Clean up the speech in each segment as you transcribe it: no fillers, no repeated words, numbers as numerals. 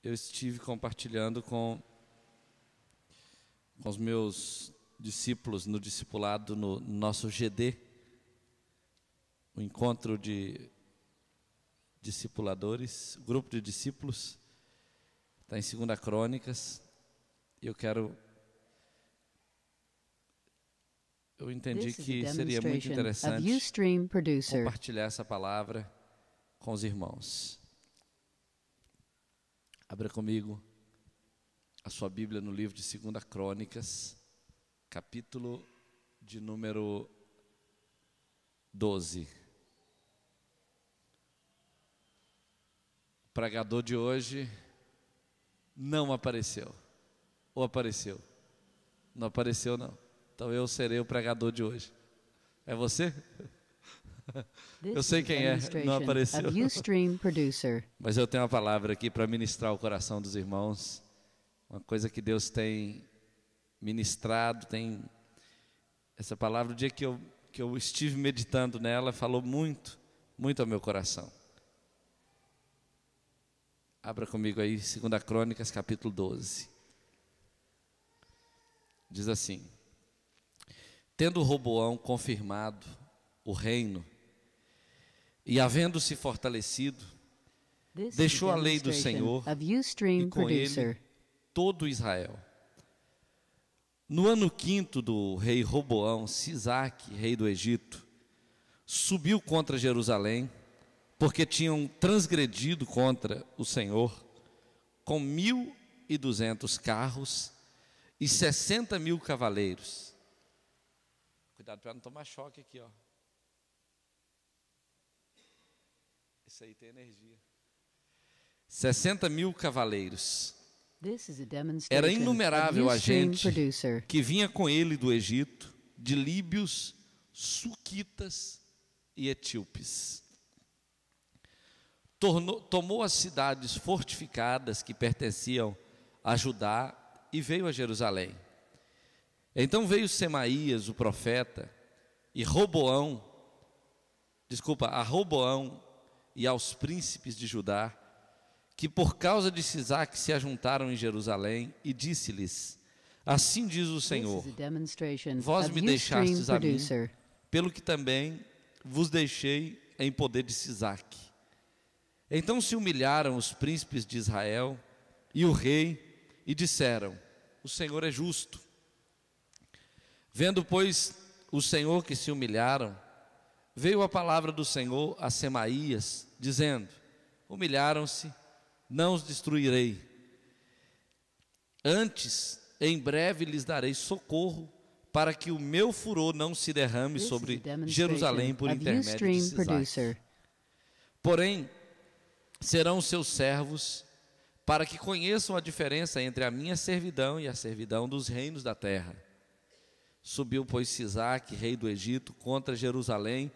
eu estive compartilhando com os meus discípulos no discipulado, no nosso GD, o encontro de discipuladores, grupo de discípulos, está em 2 Crônicas, e eu entendi que seria muito interessante compartilhar essa palavra com os irmãos. Abra comigo a sua Bíblia no livro de 2 Crônicas, capítulo de número 12. O pregador de hoje não apareceu. Ou apareceu? Não apareceu, não. Então eu serei o pregador de hoje. É você? Eu sei quem é, não apareceu. Mas eu tenho uma palavra aqui para ministrar o coração dos irmãos. Uma coisa que Deus tem ministrado, essa palavra, o dia que eu estive meditando nela, falou muito, muito ao meu coração. Abra comigo aí, 2 Crônicas, capítulo 12. Diz assim: tendo Roboão confirmado o reino, e havendo-se fortalecido, deixou a lei do Senhor, e com ele todo Israel. No ano 5º do rei Roboão, Sisaque, rei do Egito, subiu contra Jerusalém, porque tinham transgredido contra o Senhor, com 1.200 carros e 60.000 cavaleiros. Cuidado para não tomar choque aqui, ó. Isso aí tem energia. 60.000 cavaleiros. Era inumerável a gente que vinha com ele do Egito, de líbios, suquitas e etíopes. Tomou as cidades fortificadas que pertenciam a Judá e veio a Jerusalém. Então veio Semaías, o profeta, a Roboão e aos príncipes de Judá, que por causa de Sisaque se ajuntaram em Jerusalém, e disse-lhes: assim diz o Senhor, vós me deixastes a mim, pelo que também vos deixei em poder de Sisaque. Então se humilharam os príncipes de Israel e o rei, e disseram: o Senhor é justo. Vendo, pois, o Senhor que se humilharam, veio a palavra do Senhor a Semaías, dizendo: humilharam-se, não os destruirei. Antes, em breve lhes darei socorro, para que o meu furor não se derrame sobre Jerusalém por intermédio de Sisaque. Porém, serão seus servos, para que conheçam a diferença entre a minha servidão e a servidão dos reinos da terra. Subiu, pois, Sisaque, rei do Egito, contra Jerusalém,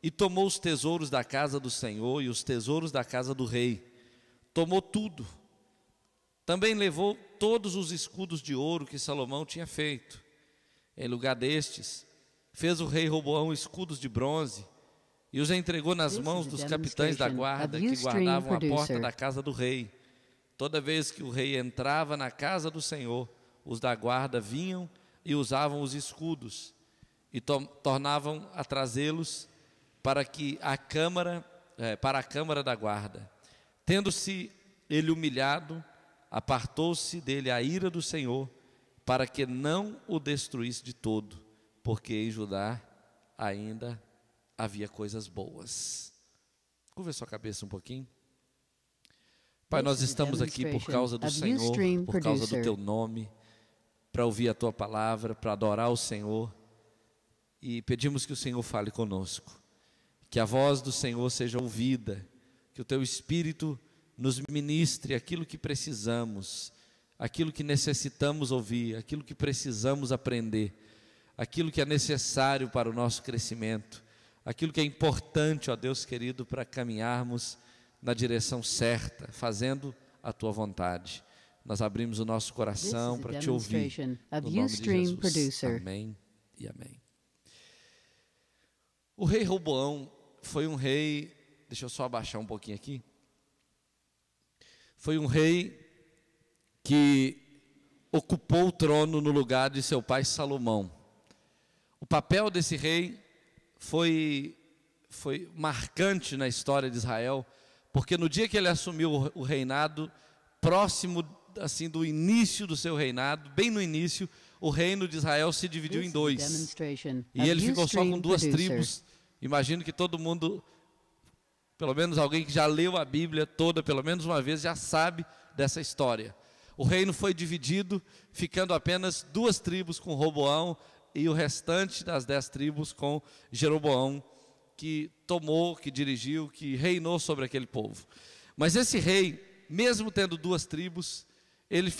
e tomou os tesouros da casa do Senhor e os tesouros da casa do rei. Tomou tudo. Também levou todos os escudos de ouro que Salomão tinha feito. Em lugar destes, fez o rei Roboão escudos de bronze, e os entregou nas mãos dos capitães da guarda que guardavam a porta da casa do rei. Toda vez que o rei entrava na casa do Senhor, os da guarda vinham e usavam os escudos, e tornavam a trazê-los para a câmara da guarda. Tendo-se ele humilhado, apartou-se dele a ira do Senhor, para que não o destruísse de todo, porque em Judá ainda havia coisas boas. Curva sua cabeça um pouquinho. Pai, nós estamos aqui por causa do Senhor, por causa do Teu nome, para ouvir a Tua palavra, para adorar o Senhor, e pedimos que o Senhor fale conosco, que a voz do Senhor seja ouvida, que o Teu Espírito nos ministre aquilo que precisamos, aquilo que necessitamos ouvir, aquilo que precisamos aprender, aquilo que é necessário para o nosso crescimento, aquilo que é importante, ó Deus querido, para caminharmos na direção certa, fazendo a Tua vontade. Nós abrimos o nosso coração para Te ouvir, no nome de Jesus. Amém e amém. O rei Roboão foi um rei, deixa eu só abaixar um pouquinho aqui. foi um rei que ocupou o trono no lugar de seu pai Salomão. O papel desse rei foi marcante na história de Israel, porque no dia que ele assumiu o reinado, próximo assim do início do seu reinado, bem no início, o reino de Israel se dividiu em dois. E ele ficou só com duas tribos. Imagino que todo mundo, pelo menos alguém que já leu a Bíblia toda, pelo menos uma vez, já sabe dessa história. O reino foi dividido, ficando apenas duas tribos com Roboão e o restante das 10 tribos com Jeroboão, que tomou, que dirigiu, que reinou sobre aquele povo. Mas esse rei, mesmo tendo duas tribos, ele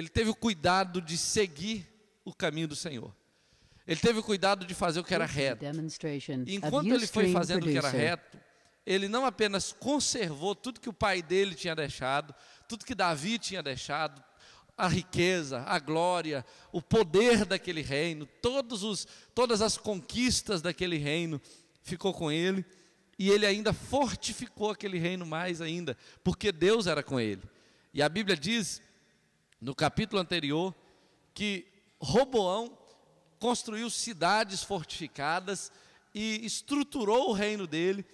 teve o cuidado de seguir o caminho do Senhor. Ele teve o cuidado de fazer o que era reto. E enquanto ele foi fazendo o que era reto, ele não apenas conservou tudo que o pai dele tinha deixado, tudo que Davi tinha deixado, a riqueza, a glória, o poder daquele reino, todas as conquistas daquele reino ficou com ele, e ele ainda fortificou aquele reino mais ainda, porque Deus era com ele. E a Bíblia diz, no capítulo anterior, que Roboão construiu cidades fortificadas e estruturou o reino dele,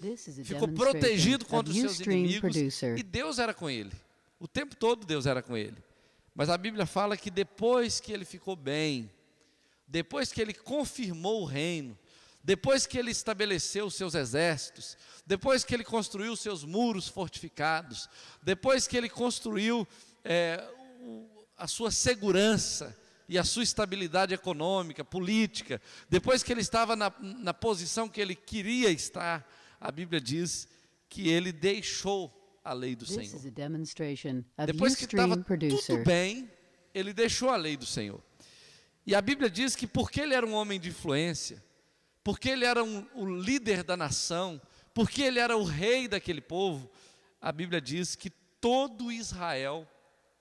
ficou protegido contra os seus inimigos, e Deus era com ele. O tempo todo Deus era com ele. Mas a Bíblia fala que depois que ele ficou bem, depois que ele confirmou o reino, depois que ele estabeleceu os seus exércitos, depois que ele construiu os seus muros fortificados, depois que ele construiu a sua segurança e a sua estabilidade econômica, política, depois que ele estava na posição que ele queria estar, a Bíblia diz que ele deixou a lei do Senhor. Depois que estava tudo bem, ele deixou a lei do Senhor. E a Bíblia diz que porque ele era um homem de influência, porque ele era o líder da nação, porque ele era o rei daquele povo, a Bíblia diz que todo Israel,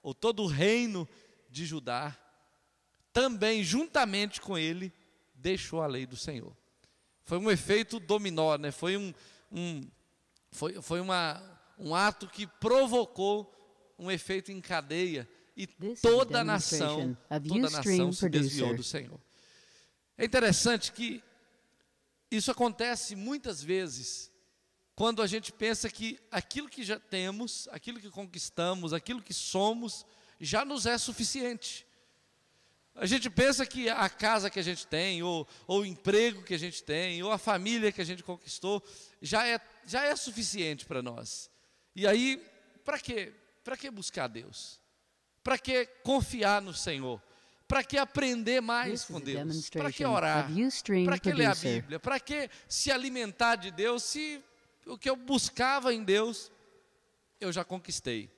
ou todo o reino de Judá, também juntamente com ele, deixou a lei do Senhor. Foi um efeito dominó, né? Foi um ato que provocou um efeito em cadeia, e toda a nação se desviou do Senhor. É interessante que isso acontece muitas vezes quando a gente pensa que aquilo que já temos, aquilo que conquistamos, aquilo que somos, já nos é suficiente. A gente pensa que a casa que a gente tem, ou o emprego que a gente tem, ou a família que a gente conquistou, já é suficiente para nós. E aí, para quê? Para que buscar Deus? Para que confiar no Senhor? Para que aprender mais com Deus? Para que orar? Para que ler a Bíblia? Para que se alimentar de Deus, se o que eu buscava em Deus, eu já conquistei?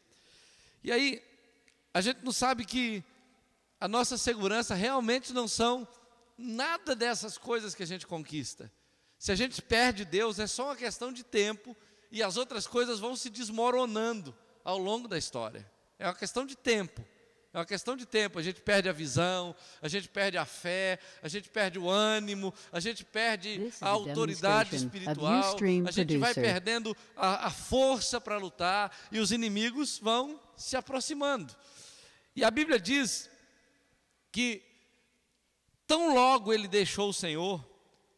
E aí, a gente não sabe que a nossa segurança realmente não são nada dessas coisas que a gente conquista. Se a gente perde Deus, é só uma questão de tempo, e as outras coisas vão se desmoronando ao longo da história. É uma questão de tempo. É uma questão de tempo. A gente perde a visão, a gente perde a fé, a gente perde o ânimo, a gente perde a autoridade espiritual, a gente vai perdendo a força para lutar, e os inimigos vão se aproximando. E a Bíblia diz que tão logo ele deixou o Senhor,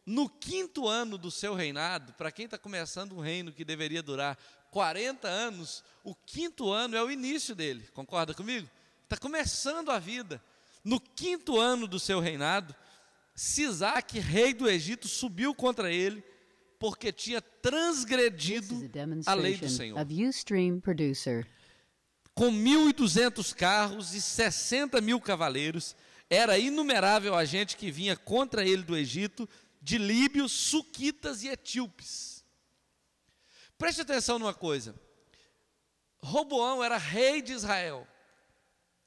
no 5º ano do seu reinado, para quem está começando um reino que deveria durar 40 anos, o 5º ano é o início dele, concorda comigo? Está começando a vida. No 5º ano do seu reinado, Sisaque, rei do Egito, subiu contra ele, porque tinha transgredido a lei do Senhor. Com 1.200 carros e 60.000 cavaleiros, era inumerável a gente que vinha contra ele do Egito, de líbios, suquitas e etíopes. Preste atenção numa coisa. Roboão era rei de Israel.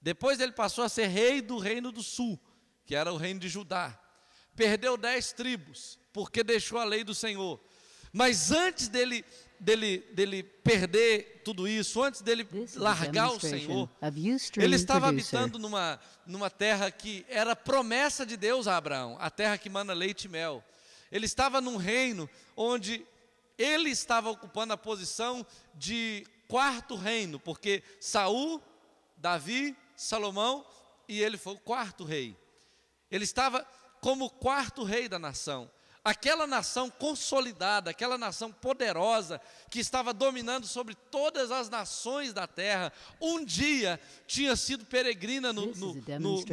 Depois ele passou a ser rei do reino do sul, que era o reino de Judá. Perdeu 10 tribos, porque deixou a lei do Senhor. Mas antes dele perder tudo isso, antes dele largar o Senhor, ele estava habitando numa terra que era promessa de Deus a Abraão, a terra que mana leite e mel. Ele estava num reino onde ele estava ocupando a posição de quarto reino, porque Saul, Davi, Salomão, e ele foi o quarto rei. Ele estava como o quarto rei da nação. Aquela nação consolidada, aquela nação poderosa, que estava dominando sobre todas as nações da terra, um dia tinha sido peregrina no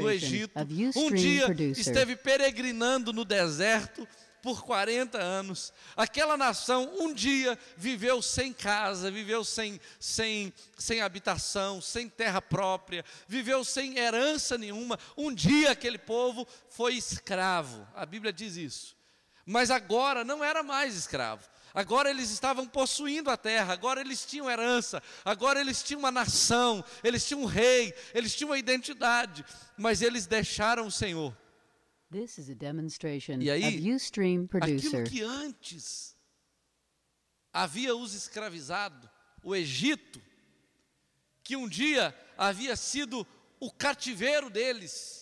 Egito, um dia esteve peregrinando no deserto por 40 anos. Aquela nação um dia viveu sem casa, viveu sem habitação, sem terra própria, viveu sem herança nenhuma. Um dia aquele povo foi escravo, a Bíblia diz isso. Mas agora não era mais escravo. Agora eles estavam possuindo a terra, agora eles tinham herança, agora eles tinham uma nação, eles tinham um rei, eles tinham uma identidade, mas eles deixaram o Senhor. E aí, aquilo que antes havia os escravizado, o Egito, que um dia havia sido o cativeiro deles,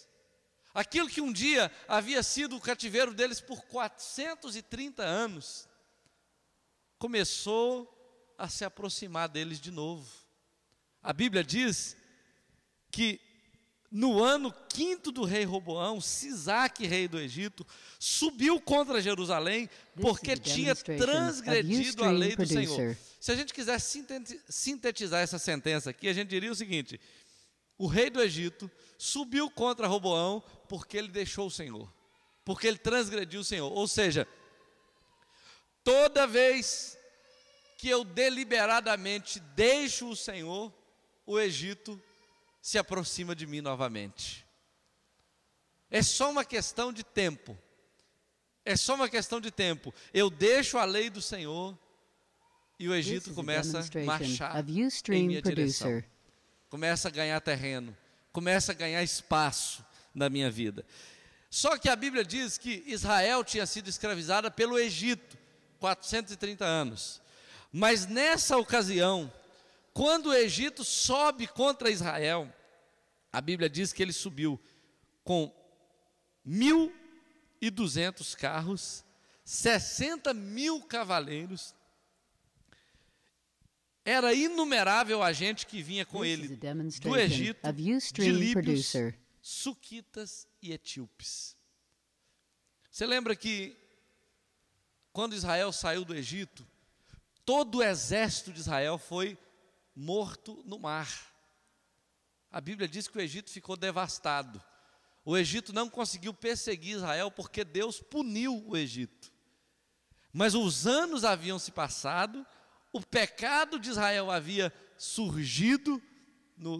aquilo que um dia havia sido o cativeiro deles por 430 anos, começou a se aproximar deles de novo. A Bíblia diz que no ano 5º do rei Roboão, Sisaque, rei do Egito, subiu contra Jerusalém porque tinha transgredido a lei do Senhor. Se a gente quiser sintetizar essa sentença aqui, a gente diria o seguinte: o rei do Egito subiu contra Roboão porque ele deixou o Senhor, porque ele transgrediu o Senhor. Ou seja, toda vez que eu deliberadamente deixo o Senhor, o Egito se aproxima de mim novamente. É só uma questão de tempo. É só uma questão de tempo. Eu deixo a lei do Senhor e o Egito começa a marchar em minha direção. Começa a ganhar terreno, começa a ganhar espaço na minha vida. Só que a Bíblia diz que Israel tinha sido escravizada pelo Egito 430 anos. Mas nessa ocasião, quando o Egito sobe contra Israel, a Bíblia diz que ele subiu com 1.200 carros, 60.000 cavaleiros. Era inumerável a gente que vinha com ele do Egito, de líbios, suquitas e etíopes. Você lembra que quando Israel saiu do Egito, todo o exército de Israel foi morto no mar. A Bíblia diz que o Egito ficou devastado. O Egito não conseguiu perseguir Israel porque Deus puniu o Egito. Mas os anos haviam se passado, o pecado de Israel havia surgido na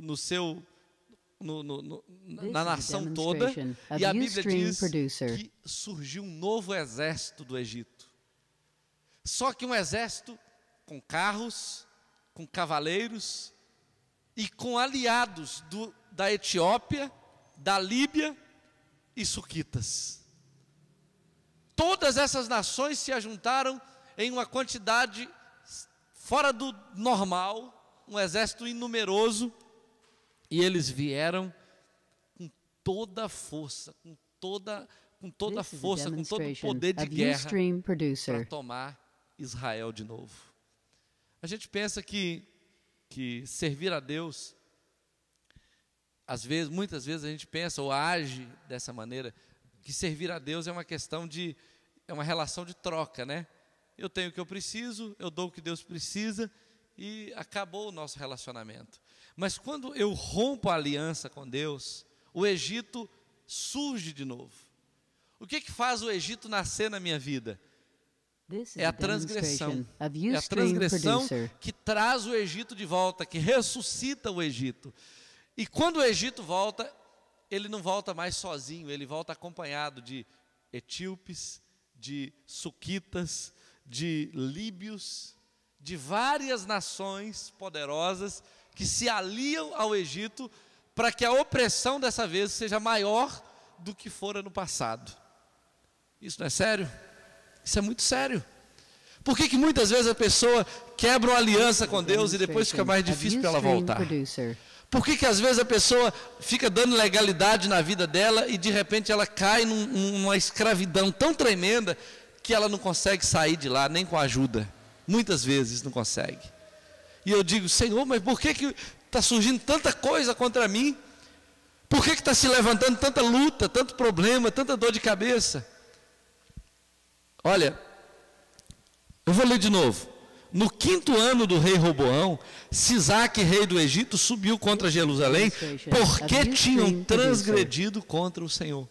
nação toda, e a Bíblia diz que surgiu um novo exército do Egito. Só que um exército com carros, com cavaleiros e com aliados da Etiópia, da Líbia e suquitas. Todas essas nações se ajuntaram em uma quantidade fora do normal, um exército inumeroso, e eles vieram com toda a força, com todo o poder de guerra para tomar Israel de novo. A gente pensa que servir a Deus, muitas vezes a gente pensa ou age dessa maneira, que servir a Deus é uma relação de troca, né? Eu tenho o que eu preciso, eu dou o que Deus precisa e acabou o nosso relacionamento. Mas quando eu rompo a aliança com Deus, o Egito surge de novo. O que faz o Egito nascer na minha vida? É a transgressão. É a transgressão que traz o Egito de volta, que ressuscita o Egito. E quando o Egito volta, ele não volta mais sozinho, ele volta acompanhado de etíopes, de suquitas, de líbios, de várias nações poderosas que se aliam ao Egito para que a opressão dessa vez seja maior do que fora no passado. Isso não é sério? Isso é muito sério. Por que muitas vezes a pessoa quebra uma aliança com Deus e depois fica mais difícil para ela voltar? Por que às vezes a pessoa fica dando legalidade na vida dela e de repente ela cai numa escravidão tão tremenda que ela não consegue sair de lá nem com ajuda? Muitas vezes não consegue. E eu digo: Senhor, mas por que está surgindo tanta coisa contra mim? Por que está se levantando tanta luta, tanto problema, tanta dor de cabeça? Olha, eu vou ler de novo. No 5º ano do rei Roboão, Sisaque, rei do Egito, subiu contra Jerusalém, porque tinham transgredido contra o Senhor.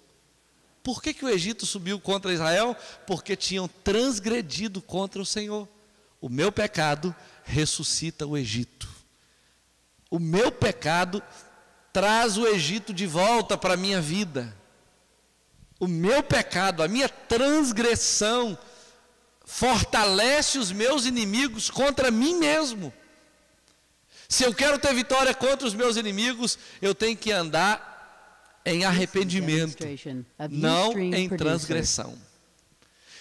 Por que o Egito subiu contra Israel? Porque tinham transgredido contra o Senhor. O meu pecado ressuscita o Egito. O meu pecado traz o Egito de volta para a minha vida. O meu pecado, a minha transgressão, fortalece os meus inimigos contra mim mesmo. Se eu quero ter vitória contra os meus inimigos, eu tenho que andar em arrependimento, não em transgressão.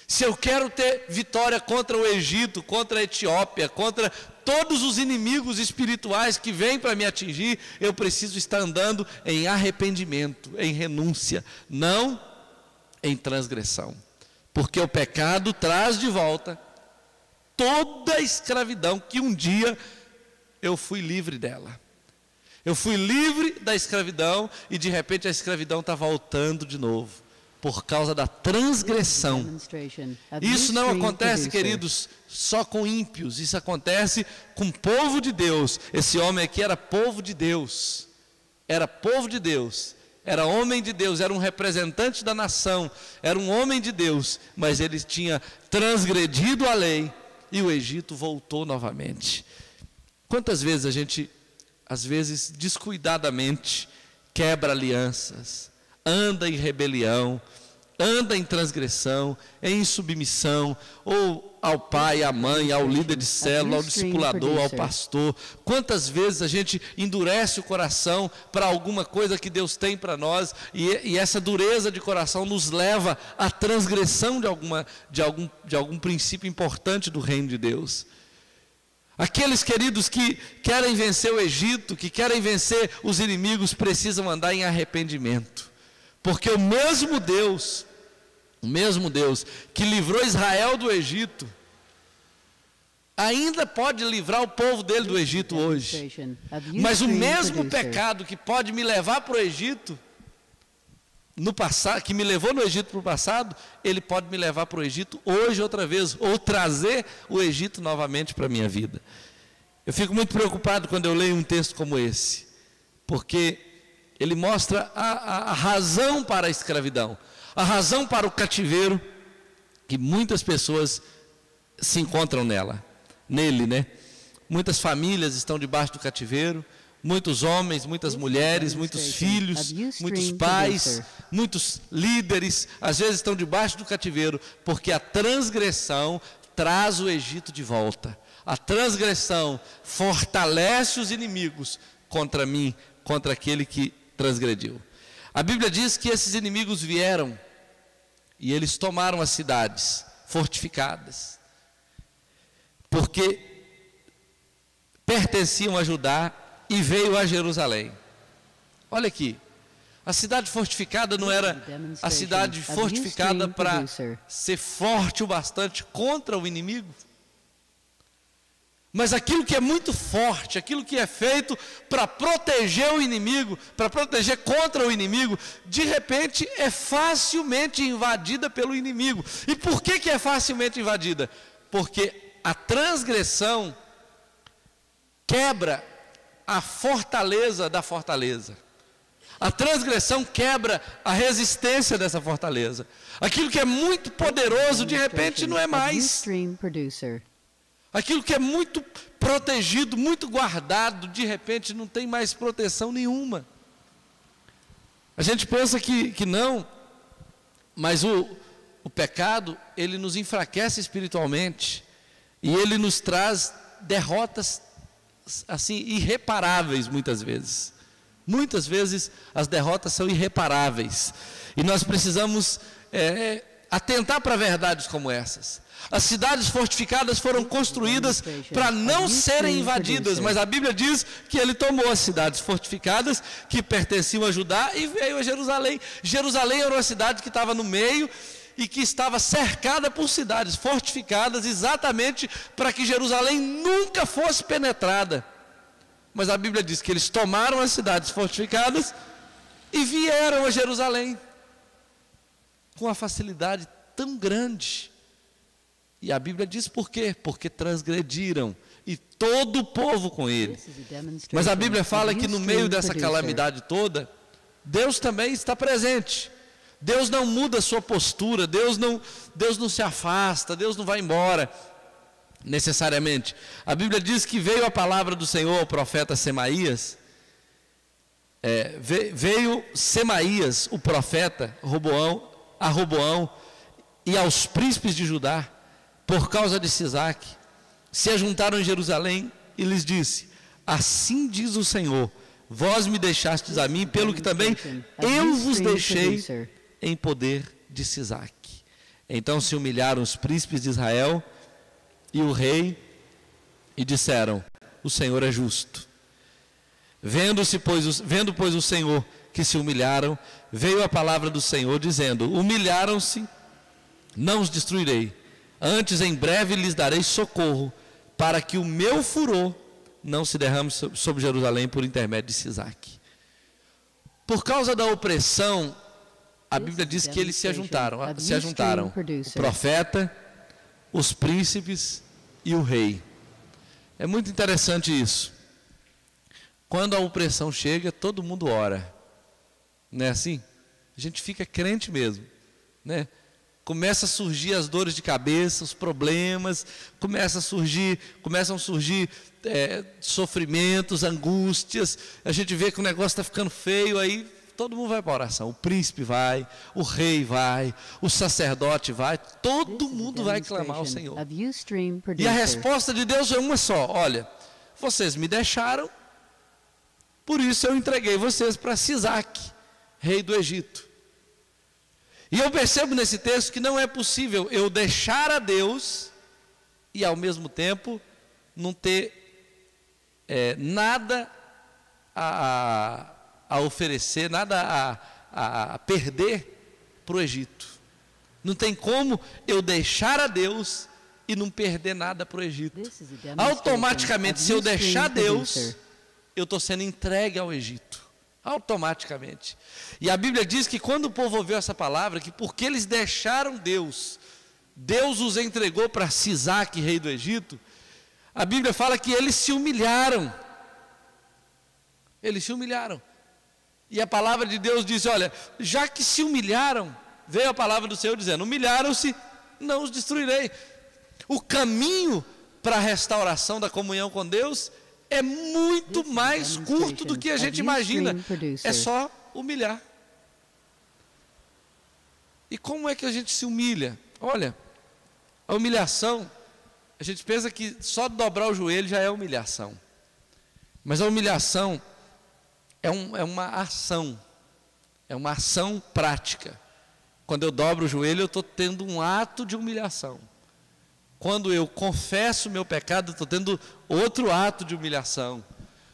Se eu quero ter vitória contra o Egito, contra a Etiópia, contra todos os inimigos espirituais que vêm para me atingir, eu preciso estar andando em arrependimento, em renúncia, não em transgressão. Porque o pecado traz de volta toda a escravidão que um dia eu fui livre dela. Eu fui livre da escravidão e de repente a escravidão está voltando de novo, por causa da transgressão. Isso não acontece, queridos, só com ímpios, isso acontece com o povo de Deus. Esse homem aqui era povo de Deus, era povo de Deus, era homem de Deus, era um representante da nação, era um homem de Deus, mas ele tinha transgredido a lei e o Egito voltou novamente. Quantas vezes a gente, às vezes descuidadamente, quebra alianças, anda em rebelião, anda em transgressão, em insubmissão, ou ao pai, à mãe, ao líder de célula, ao discipulador, ao pastor. Quantas vezes a gente endurece o coração para alguma coisa que Deus tem para nós, e essa dureza de coração nos leva à transgressão de algum princípio importante do reino de Deus. Aqueles, queridos, que querem vencer o Egito, que querem vencer os inimigos, precisam andar em arrependimento. Porque o mesmo Deus que livrou Israel do Egito, ainda pode livrar o povo dele do Egito hoje. Mas o mesmo pecado que pode me levar para o Egito, no passado, que me levou no Egito para o passado, ele pode me levar para o Egito hoje outra vez, ou trazer o Egito novamente para a minha vida. Eu fico muito preocupado quando eu leio um texto como esse, porque ele mostra a razão para a escravidão, a razão para o cativeiro, que muitas pessoas se encontram nele, né? Muitas famílias estão debaixo do cativeiro, muitos homens, muitas mulheres, muitos filhos, muitos pais, muitos líderes, às vezes estão debaixo do cativeiro, porque a transgressão traz o Egito de volta. A transgressão fortalece os inimigos contra mim, contra aquele que transgrediu. A Bíblia diz que esses inimigos vieram e eles tomaram as cidades fortificadas, porque pertenciam a Judá, e veio a Jerusalém. Olha aqui, a cidade fortificada não era a cidade fortificada para ser forte o bastante contra o inimigo, mas aquilo que é muito forte, aquilo que é feito para proteger o inimigo, para proteger contra o inimigo, de repente é facilmente invadida pelo inimigo. E por que é facilmente invadida? Porque a transgressão quebra a fortaleza da fortaleza. A transgressão quebra a resistência dessa fortaleza. Aquilo que é muito poderoso, de repente, não é mais. Aquilo que é muito protegido, muito guardado, de repente, não tem mais proteção nenhuma. A gente pensa que não, mas o pecado, ele nos enfraquece espiritualmente, e ele nos traz derrotas assim, irreparáveis muitas vezes. Muitas vezes as derrotas são irreparáveis. E nós precisamos atentar para verdades como essas. As cidades fortificadas foram construídas para não serem invadidas, mas a Bíblia diz que ele tomou as cidades fortificadas que pertenciam a Judá e veio a Jerusalém. Jerusalém era uma cidade que estava no meio, e que estava cercada por cidades fortificadas, exatamente para que Jerusalém nunca fosse penetrada. Mas a Bíblia diz que eles tomaram as cidades fortificadas e vieram a Jerusalém com uma facilidade tão grande. E a Bíblia diz por quê? Porque transgrediram, e todo o povo com ele. Mas a Bíblia fala que no meio dessa calamidade toda, Deus também está presente. Deus não muda a sua postura, Deus não se afasta, Deus não vai embora necessariamente. A Bíblia diz que veio a palavra do Senhor ao profeta Semaías, veio Semaías, o profeta, a Roboão e aos príncipes de Judá, por causa de Sisaque, se ajuntaram em Jerusalém e lhes disse: assim diz o Senhor, vós me deixastes a mim, pelo que também eu vos deixei em poder de Sisaque. Então se humilharam os príncipes de Israel e o rei, e disseram: o Senhor é justo. Vendo, pois, o Senhor que se humilharam, veio a palavra do Senhor, dizendo: humilharam-se, não os destruirei, antes em breve lhes darei socorro, para que o meu furor não se derrame sobre Jerusalém por intermédio de Sisaque. Por causa da opressão, a Bíblia diz que eles se ajuntaram, o profeta, os príncipes e o rei. É muito interessante isso. Quando a opressão chega, todo mundo ora. Não é assim? A gente fica crente mesmo, né? Começa a surgir as dores de cabeça, os problemas, começam a surgir sofrimentos, angústias. A gente vê que o negócio está ficando feio, aí todo mundo vai para a oração. O príncipe vai, o rei vai, o sacerdote vai, todo mundo vai clamar ao Senhor. E a resposta de Deus é uma só: olha, vocês me deixaram, por isso eu entreguei vocês para Sisaque, rei do Egito. E eu percebo nesse texto que não é possível eu deixar a Deus e ao mesmo tempo não ter nada a oferecer, nada a perder para o Egito. Não tem como eu deixar a Deus e não perder nada para o Egito. Automaticamente, se eu deixar Deus, eu estou sendo entregue ao Egito. Automaticamente. E a Bíblia diz que quando o povo ouviu essa palavra, que porque eles deixaram Deus, Deus os entregou para Sisaque, rei do Egito. A Bíblia fala que eles se humilharam. Eles se humilharam. E a palavra de Deus diz: olha, já que se humilharam, veio a palavra do Senhor dizendo: humilharam-se, não os destruirei. O caminho para a restauração da comunhão com Deus é muito mais curto do que a gente imagina. É só humilhar. E como é que a gente se humilha? Olha, a humilhação, a gente pensa que só dobrar o joelho já é humilhação. Mas a humilhação é uma ação. É uma ação prática. Quando eu dobro o joelho, eu estou tendo um ato de humilhação. Quando eu confesso o meu pecado, estou tendo outro ato de humilhação.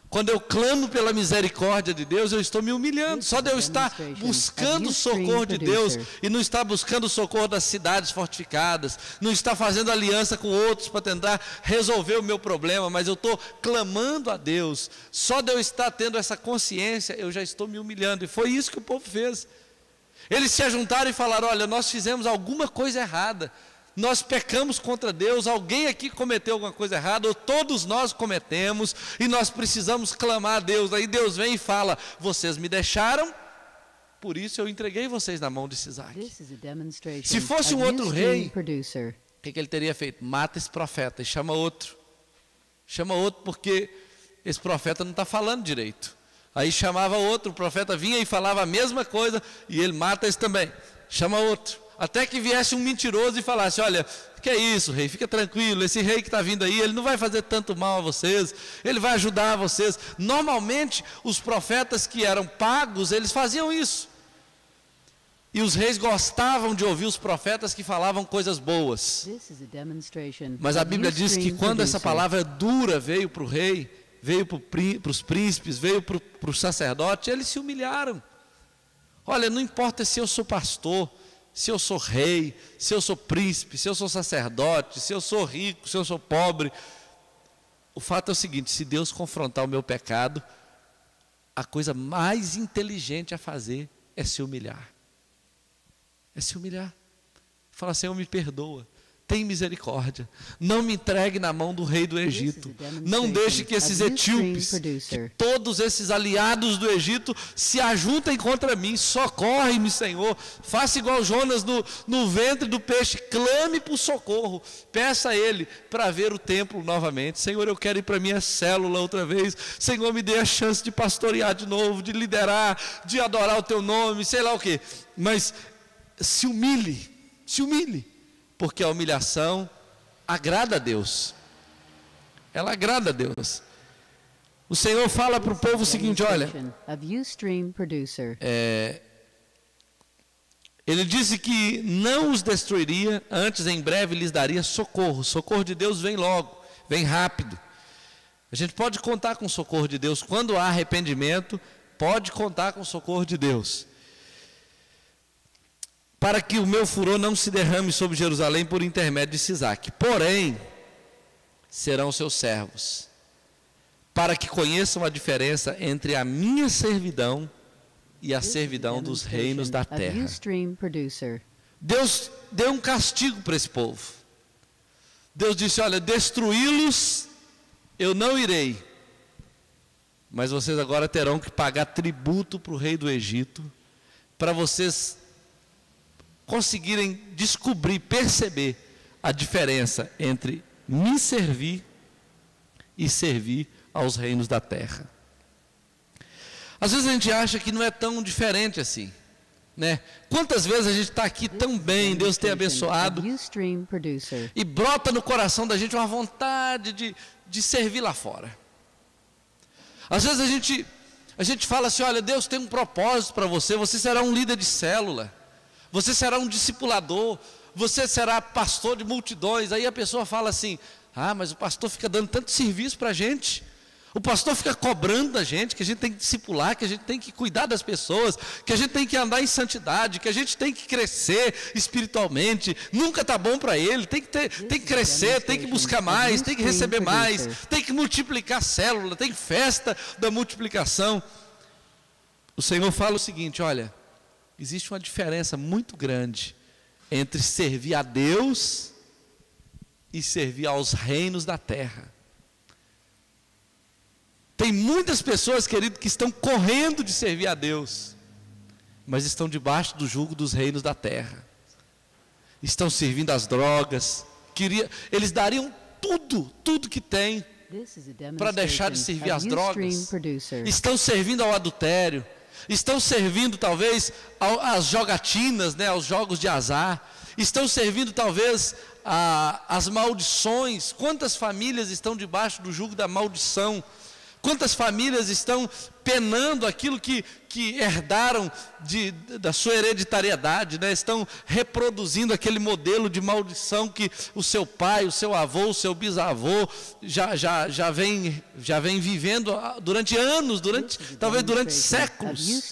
Quando eu clamo pela misericórdia de Deus, eu estou me humilhando. Só de eu estar buscando o socorro de Deus e não estar buscando o socorro das cidades fortificadas, não estar fazendo aliança com outros para tentar resolver o meu problema, mas eu estou clamando a Deus. Só de eu estar tendo essa consciência, eu já estou me humilhando. E foi isso que o povo fez. Eles se ajuntaram e falaram: olha, nós fizemos alguma coisa errada. Nós pecamos contra Deus, alguém aqui cometeu alguma coisa errada, ou todos nós cometemos, e nós precisamos clamar a Deus. Aí Deus vem e fala: vocês me deixaram, por isso eu entreguei vocês na mão de Sisaque. Se fosse um outro rei, o que ele teria feito? Mata esse profeta e chama outro. Chama outro porque esse profeta não está falando direito. Aí chamava outro, o profeta vinha e falava a mesma coisa, e ele mata esse também. Chama outro. Até que viesse um mentiroso e falasse: olha, que é isso, rei, fica tranquilo, esse rei que está vindo aí, ele não vai fazer tanto mal a vocês, ele vai ajudar vocês. Normalmente, os profetas que eram pagos, eles faziam isso. E os reis gostavam de ouvir os profetas que falavam coisas boas. Mas a Bíblia diz que quando essa palavra dura veio para o rei, veio para os príncipes, veio para os sacerdotes, eles se humilharam. Olha, não importa se eu sou pastor, se eu sou rei, se eu sou príncipe, se eu sou sacerdote, se eu sou rico, se eu sou pobre. O fato é o seguinte: se Deus confrontar o meu pecado, a coisa mais inteligente a fazer é se humilhar. É se humilhar. Fala: Senhor, me perdoa. Tem misericórdia, não me entregue na mão do rei do Egito, não deixe que esses etíopes, que todos esses aliados do Egito se ajuntem contra mim, socorre-me, Senhor. Faça igual Jonas no ventre do peixe, clame por socorro, peça a Ele para ver o templo novamente. Senhor, eu quero ir para a minha célula outra vez. Senhor, me dê a chance de pastorear de novo, de liderar, de adorar o Teu nome, sei lá o que. Mas se humilhe, porque a humilhação agrada a Deus. Ela agrada a Deus. O Senhor fala para o povo o seguinte: olha, Ele disse que não os destruiria, antes em breve lhes daria socorro. O socorro de Deus vem logo, vem rápido. A gente pode contar com o socorro de Deus. Quando há arrependimento, pode contar com o socorro de Deus. Para que o meu furor não se derrame sobre Jerusalém por intermédio de Sisaque. Porém, serão seus servos, para que conheçam a diferença entre a minha servidão e a servidão dos reinos da terra. Deus deu um castigo para esse povo. Deus disse: olha, destruí-los eu não irei, mas vocês agora terão que pagar tributo para o rei do Egito, para vocês conseguirem descobrir, perceber a diferença entre me servir e servir aos reinos da terra. Às vezes a gente acha que não é tão diferente assim, né? Quantas vezes a gente está aqui tão bem, Deus tem abençoado, e brota no coração da gente uma vontade de servir lá fora. Às vezes a gente fala assim: olha, Deus tem um propósito para você, você será um líder de célula, você será um discipulador, você será pastor de multidões. Aí a pessoa fala assim: ah, mas o pastor fica dando tanto serviço para a gente, o pastor fica cobrando da gente, que a gente tem que discipular, que a gente tem que cuidar das pessoas, que a gente tem que andar em santidade, que a gente tem que crescer espiritualmente. Nunca está bom para ele, tem que crescer, tem que buscar mais, tem que receber mais, tem que multiplicar célula, tem festa da multiplicação. O Senhor fala o seguinte: olha, existe uma diferença muito grande entre servir a Deus e servir aos reinos da terra. Tem muitas pessoas, querido, que estão correndo de servir a Deus, mas estão debaixo do jugo dos reinos da terra. Estão servindo às drogas. Eles dariam tudo que têm para deixar de servir às drogas. Estão servindo ao adultério. Estão servindo talvez às jogatinas, né, aos jogos de azar. Estão servindo talvez às maldições. Quantas famílias estão debaixo do jugo da maldição? Quantas famílias estão penando aquilo que herdaram da sua hereditariedade, né? Estão reproduzindo aquele modelo de maldição que o seu pai, o seu avô, o seu bisavô já vem vivendo durante anos, talvez durante séculos.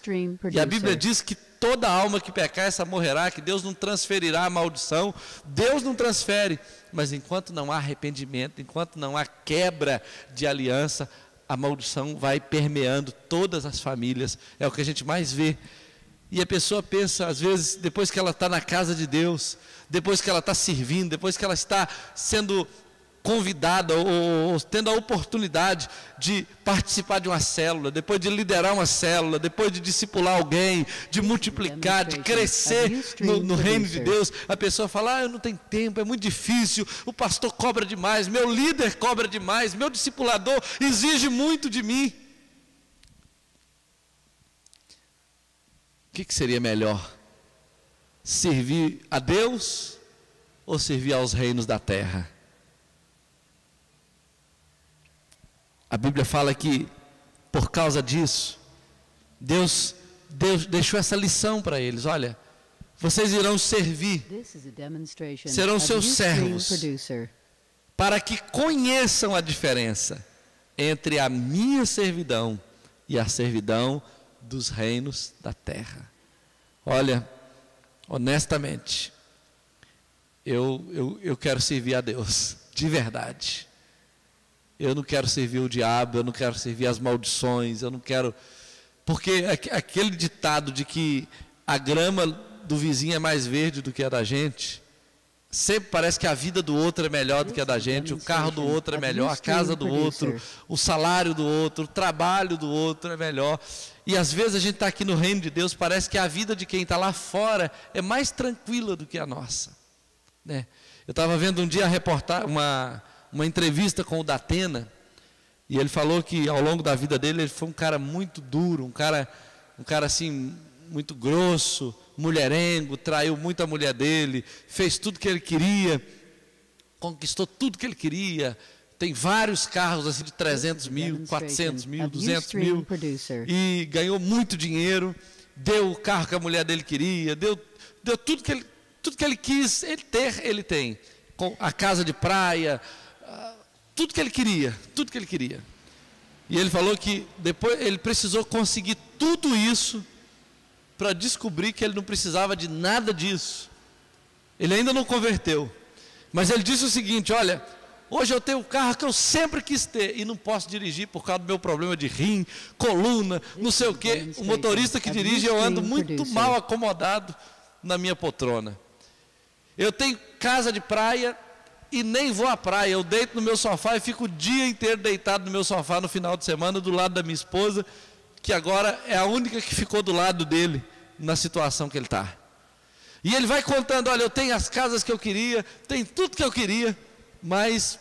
E a Bíblia diz que toda alma que pecar, essa morrerá, que Deus não transferirá a maldição. Deus não transfere, mas enquanto não há arrependimento, enquanto não há quebra de aliança, a maldição vai permeando todas as famílias. É o que a gente mais vê. E a pessoa pensa, às vezes, depois que ela está na casa de Deus, depois que ela está servindo, depois que ela está sendo convidada ou tendo a oportunidade de participar de uma célula, depois de liderar uma célula, depois de discipular alguém, de multiplicar, de crescer no reino de Deus, a pessoa fala: eu não tenho tempo, é muito difícil, o pastor cobra demais, meu líder cobra demais, meu discipulador exige muito de mim. O que seria melhor? Servir a Deus ou servir aos reinos da terra? A Bíblia fala que, por causa disso, Deus deixou essa lição para eles: olha, vocês irão servir, serão seus servos, para que conheçam a diferença entre a minha servidão e a servidão dos reinos da terra. Olha, honestamente, eu quero servir a Deus, de verdade. Eu não quero servir o diabo, eu não quero servir as maldições, eu não quero... Porque aquele ditado de que a grama do vizinho é mais verde do que a da gente, sempre parece que a vida do outro é melhor do que a da gente, o carro do outro é melhor, a casa do outro, o salário do outro, o trabalho do outro é melhor. E às vezes a gente está aqui no reino de Deus, parece que a vida de quem está lá fora é mais tranquila do que a nossa, né? Eu estava vendo um dia uma entrevista com o Datena, e ele falou que ao longo da vida dele, ele foi um cara muito duro, um cara assim, muito grosso, mulherengo, traiu muito a mulher dele, fez tudo que ele queria, conquistou tudo que ele queria, tem vários carros assim de 300 mil, 400 mil, 200 mil, e ganhou muito dinheiro, deu o carro que a mulher dele queria, deu tudo que ele quis ele tem, com a casa de praia, tudo que ele queria. E ele falou que depois ele precisou conseguir tudo isso para descobrir que ele não precisava de nada disso. Ele ainda não converteu, mas ele disse o seguinte: olha, hoje eu tenho o carro que eu sempre quis ter e não posso dirigir por causa do meu problema de rim, coluna, não sei o quê. O motorista que dirige, eu ando muito mal acomodado na minha poltrona. Eu tenho casa de praia e nem vou à praia, eu deito no meu sofá e fico o dia inteiro deitado no meu sofá no final de semana, do lado da minha esposa, que agora é a única que ficou do lado dele, na situação que ele está. E ele vai contando: olha, eu tenho as casas que eu queria, tenho tudo que eu queria, mas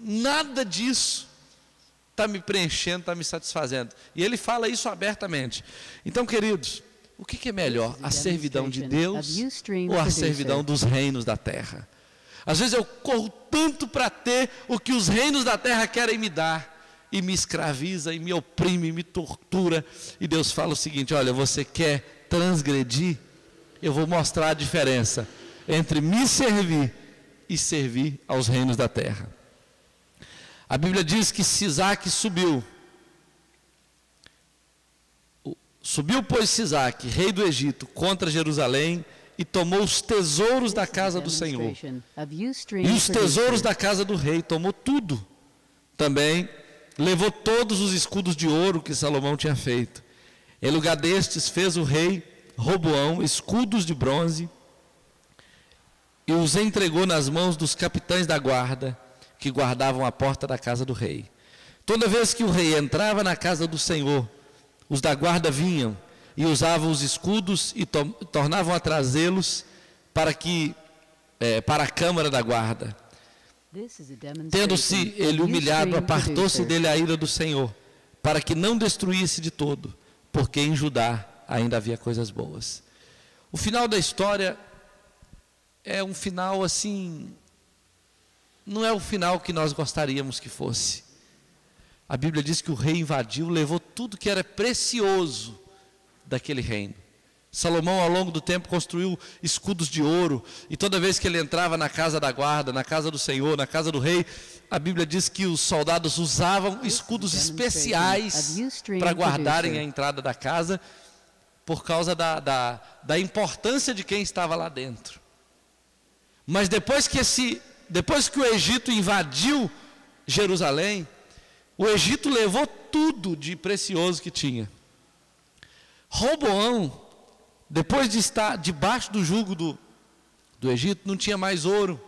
nada disso está me preenchendo, está me satisfazendo. E ele fala isso abertamente. Então, queridos, o que é melhor, a servidão de Deus ou a servidão dos reinos da terra? Às vezes eu corro tanto para ter o que os reinos da terra querem me dar, e me escraviza, e me oprime, e me tortura. E Deus fala o seguinte: olha, você quer transgredir? Eu vou mostrar a diferença entre me servir e servir aos reinos da terra. A Bíblia diz que Sisaque subiu, pois, Sisaque, rei do Egito, contra Jerusalém, e tomou os tesouros da casa do Senhor, e os tesouros da casa do rei, tomou tudo. Também levou todos os escudos de ouro que Salomão tinha feito. Em lugar destes, fez o rei Roboão escudos de bronze, e os entregou nas mãos dos capitães da guarda, que guardavam a porta da casa do rei. Toda vez que o rei entrava na casa do Senhor, os da guarda vinham e usavam os escudos e tornavam a trazê-los para a câmara da guarda. Tendo-se ele humilhado, apartou-se dele a ira do Senhor, para que não destruísse de todo, porque em Judá ainda havia coisas boas. O final da história é um final assim, não é o final que nós gostaríamos que fosse. A Bíblia diz que o rei invadiu, levou tudo que era precioso daquele reino. Salomão, ao longo do tempo, construiu escudos de ouro, e toda vez que ele entrava na casa da guarda, na casa do Senhor, na casa do rei, a Bíblia diz que os soldados usavam escudos especiais para guardarem a entrada da casa, por causa da importância de quem estava lá dentro. Mas depois que o Egito invadiu Jerusalém, o Egito levou tudo de precioso que tinha. Roboão, depois de estar debaixo do jugo do Egito, não tinha mais ouro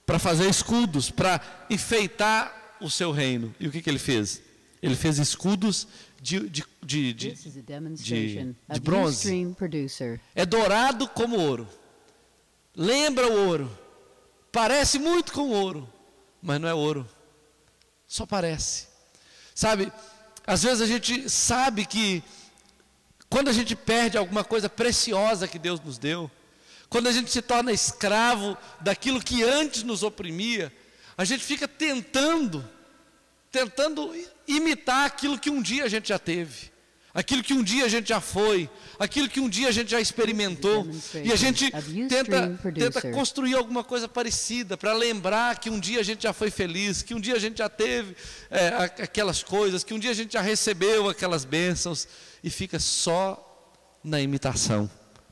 para fazer escudos, para enfeitar o seu reino. E o que ele fez? Ele fez escudos de bronze. É dourado como ouro. Lembra o ouro. Parece muito com ouro, mas não é ouro. Só parece. Sabe, às vezes a gente sabe que quando a gente perde alguma coisa preciosa que Deus nos deu, quando a gente se torna escravo daquilo que antes nos oprimia, a gente fica tentando imitar aquilo que um dia a gente já teve, aquilo que um dia a gente já foi, aquilo que um dia a gente já experimentou, e a gente tenta construir alguma coisa parecida, para lembrar que um dia a gente já foi feliz, que um dia a gente já teve aquelas coisas, que um dia a gente já recebeu aquelas bênçãos, e fica só na imitação,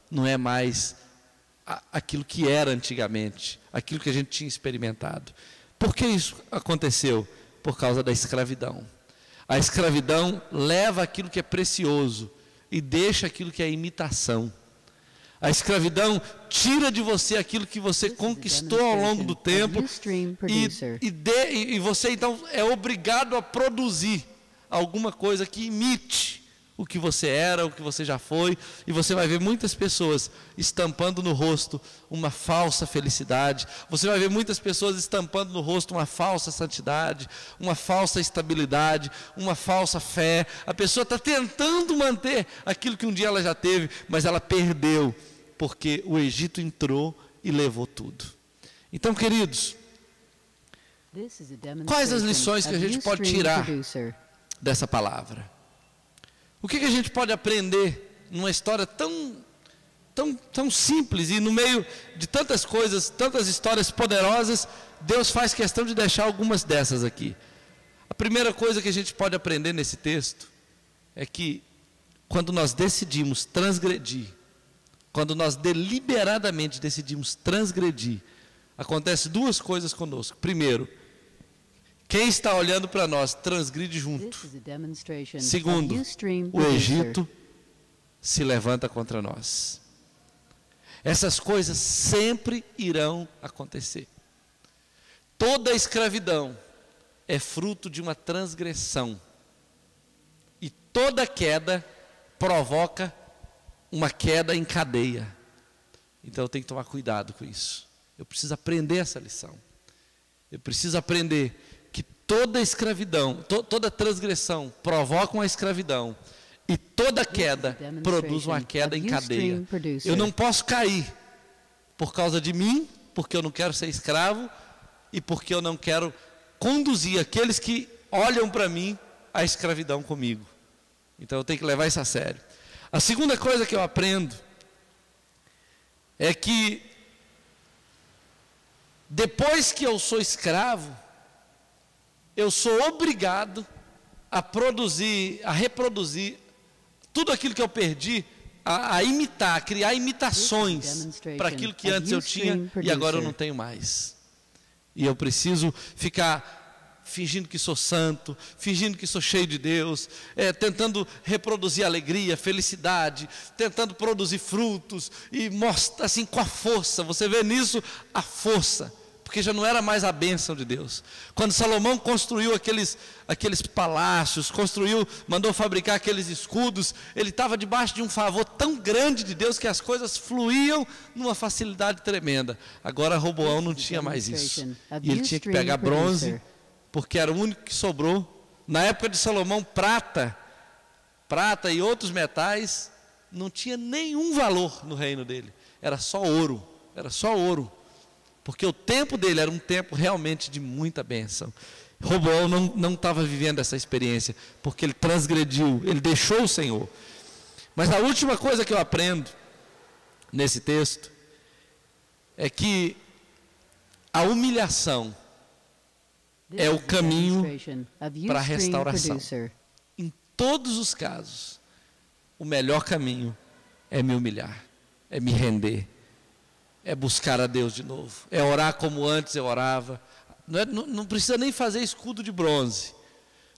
não é mais aquilo que era antigamente, aquilo que a gente tinha experimentado. Por que isso aconteceu? Por causa da escravidão. A escravidão leva aquilo que é precioso e deixa aquilo que é imitação. A escravidão tira de você aquilo que você conquistou ao longo do tempo e você então é obrigado a produzir alguma coisa que imite o que você era, o que você já foi, e você vai ver muitas pessoas estampando no rosto uma falsa felicidade, você vai ver muitas pessoas estampando no rosto uma falsa santidade, uma falsa estabilidade, uma falsa fé. A pessoa está tentando manter aquilo que um dia ela já teve, mas ela perdeu, porque o Egito entrou e levou tudo. Então, queridos, quais as lições que a gente pode tirar dessa palavra? O que a gente pode aprender numa história tão simples e no meio de tantas coisas, tantas histórias poderosas? Deus faz questão de deixar algumas dessas aqui. A primeira coisa que a gente pode aprender nesse texto é que quando nós decidimos transgredir, quando nós deliberadamente decidimos transgredir, acontece duas coisas conosco. Primeiro, quem está olhando para nós transgride junto. Segundo, o Egito se levanta contra nós. Essas coisas sempre irão acontecer. Toda escravidão é fruto de uma transgressão. E toda queda provoca uma queda em cadeia. Então eu tenho que tomar cuidado com isso. Eu preciso aprender essa lição. Eu preciso aprender que toda escravidão, toda transgressão provoca uma escravidão, e toda queda produz uma queda em cadeia. Eu não posso cair por causa de mim, porque eu não quero ser escravo, e porque eu não quero conduzir aqueles que olham para mim à escravidão comigo. Então eu tenho que levar isso a sério. A segunda coisa que eu aprendo é que depois que eu sou escravo, eu sou obrigado a produzir, a reproduzir tudo aquilo que eu perdi, a imitar, a criar imitações para aquilo que antes eu tinha e agora eu não tenho mais. E eu preciso ficar fingindo que sou santo, fingindo que sou cheio de Deus, tentando reproduzir alegria, felicidade, tentando produzir frutos e mostrar assim com a força. Você vê nisso a força, porque já não era mais a bênção de Deus. Quando Salomão construiu aqueles palácios, mandou fabricar aqueles escudos, ele estava debaixo de um favor tão grande de Deus que as coisas fluíam numa facilidade tremenda. Agora Roboão não tinha mais isso. E ele tinha que pegar bronze, porque era o único que sobrou. Na época de Salomão, prata e outros metais não tinha nenhum valor no reino dele. Era só ouro. Porque o tempo dele era um tempo realmente de muita bênção. Roboão não estava vivendo essa experiência, porque ele transgrediu, ele deixou o Senhor. Mas a última coisa que eu aprendo nesse texto é que a humilhação é o caminho para a restauração. Em todos os casos, o melhor caminho é me humilhar, é me render, é buscar a Deus de novo, é orar como antes eu orava. Não precisa nem fazer escudo de bronze,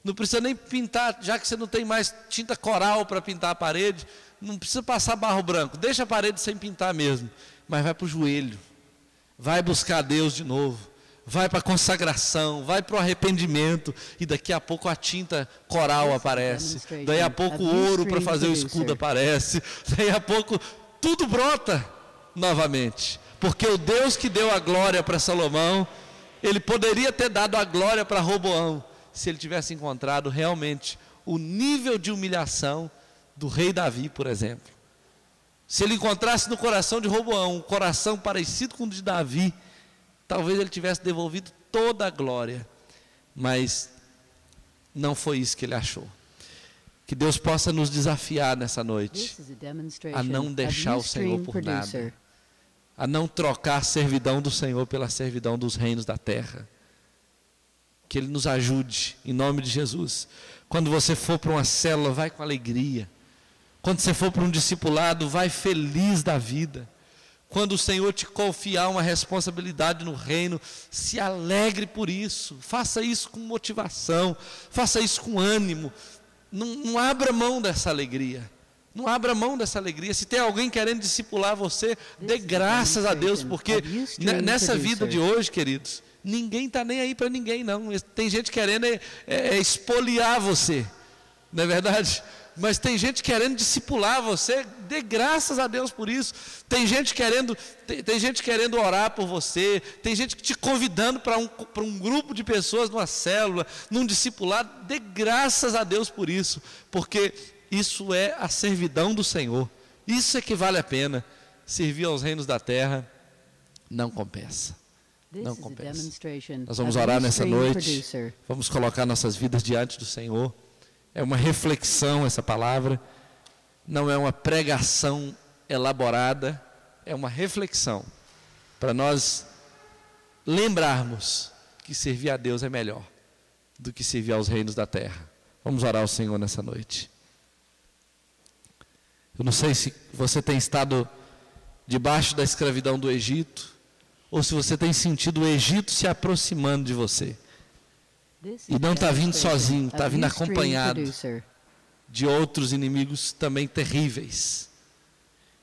não precisa nem pintar, já que você não tem mais tinta coral para pintar a parede, não precisa passar barro branco, deixa a parede sem pintar mesmo, mas vai para o joelho, vai buscar a Deus de novo, vai para a consagração, vai para o arrependimento, e daqui a pouco a tinta coral aparece, daí a pouco o ouro para fazer o escudo aparece, daí a pouco tudo brota novamente, porque o Deus que deu a glória para Salomão, ele poderia ter dado a glória para Roboão, se ele tivesse encontrado realmente o nível de humilhação do rei Davi, por exemplo. Se ele encontrasse no coração de Roboão um coração parecido com o de Davi, talvez ele tivesse devolvido toda a glória, mas não foi isso que ele achou. Que Deus possa nos desafiar nessa noite a não deixar o Senhor por nada, a não trocar a servidão do Senhor pela servidão dos reinos da terra. Que Ele nos ajude, em nome de Jesus. Quando você for para uma célula, vai com alegria. Quando você for para um discipulado, vai feliz da vida. Quando o Senhor te confiar uma responsabilidade no reino, se alegre por isso. Faça isso com motivação, faça isso com ânimo. Não abra mão dessa alegria. Não abra mão dessa alegria. Se tem alguém querendo discipular você, dê graças a Deus, porque nessa vida de hoje, queridos, ninguém está nem aí para ninguém, não. Tem gente querendo espoliar você, não é verdade? Mas tem gente querendo discipular você, dê graças a Deus por isso. Tem gente querendo orar por você, tem gente te convidando para um grupo de pessoas, numa célula, num discipulado, dê graças a Deus por isso, porque isso é a servidão do Senhor. Isso é que vale a pena. Servir aos reinos da terra não compensa. Não compensa. Nós vamos orar nessa noite, vamos colocar nossas vidas diante do Senhor. É uma reflexão essa palavra, não é uma pregação elaborada, é uma reflexão, para nós lembrarmos que servir a Deus é melhor do que servir aos reinos da terra. Vamos orar ao Senhor nessa noite. Eu não sei se você tem estado debaixo da escravidão do Egito, ou se você tem sentido o Egito se aproximando de você. E não está vindo sozinho, está vindo acompanhado de outros inimigos também terríveis.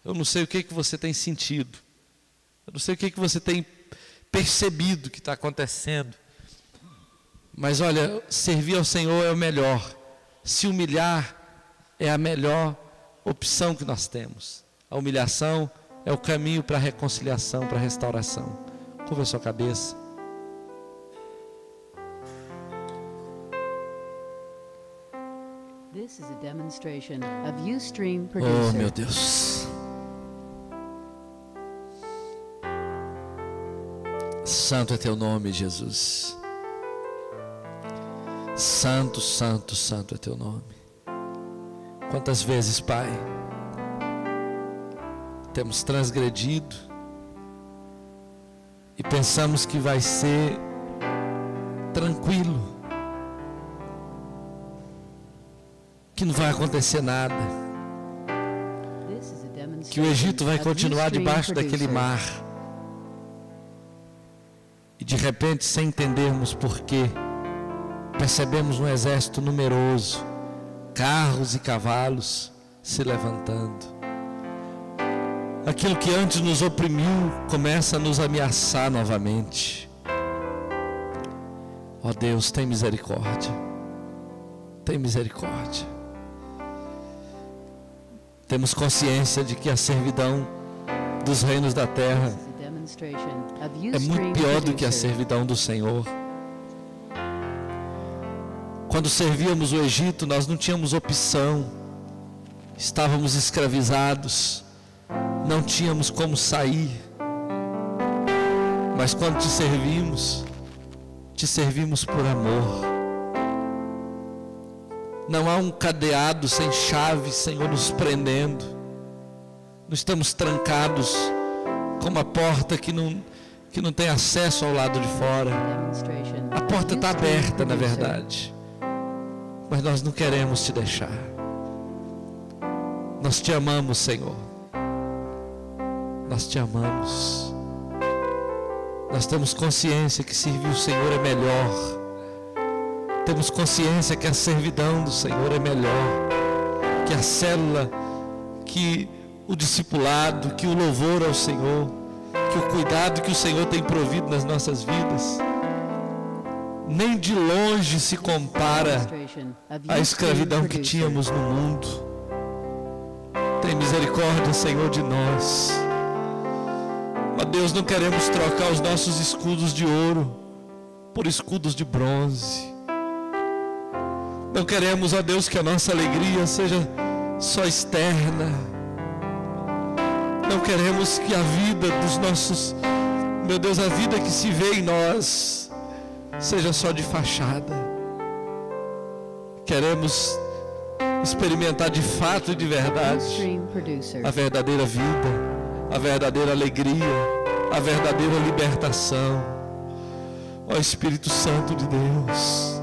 Eu não sei o que você tem sentido, eu não sei o que você tem percebido que está acontecendo, mas olha, servir ao Senhor é o melhor, se humilhar é a melhor opção que nós temos. A humilhação é o caminho para a reconciliação, para a restauração. Curva a sua cabeça. This is a demonstration of Ustream Oh, Producer. meu Deus. Santo é teu nome, Jesus. Santo, santo, santo é teu nome. Quantas vezes, Pai, temos transgredido e pensamos que vai ser tranquilo, que não vai acontecer nada, que o Egito vai continuar debaixo daquele mar, e de repente, sem entendermos porquê, percebemos um exército numeroso, carros e cavalos se levantando. Aquilo que antes nos oprimiu começa a nos ameaçar novamente. Ó Deus, tem misericórdia. Tem misericórdia. Temos consciência de que a servidão dos reinos da terra é muito pior do que a servidão do Senhor. Quando servíamos o Egito, nós não tínhamos opção, estávamos escravizados, não tínhamos como sair. Mas quando te servimos por amor. Não há um cadeado sem chave, Senhor, nos prendendo. Não estamos trancados com uma porta que não tem acesso ao lado de fora. A porta está aberta, na verdade. Mas nós não queremos te deixar. Nós te amamos, Senhor. Nós te amamos. Nós temos consciência que servir o Senhor é melhor. Temos consciência que a servidão do Senhor é melhor. Que a célula, que o discipulado, que o louvor ao Senhor, que o cuidado que o Senhor tem provido nas nossas vidas, nem de longe se compara à escravidão que tínhamos no mundo. Tem misericórdia, Senhor, de nós. Ó Deus, não queremos trocar os nossos escudos de ouro por escudos de bronze. Não queremos, ó Deus, que a nossa alegria seja só externa. Não queremos que a vida dos nossos, meu Deus, a vida que se vê em nós seja só de fachada. Queremos experimentar de fato e de verdade a verdadeira vida, a verdadeira alegria, a verdadeira libertação. Ó Espírito Santo de Deus,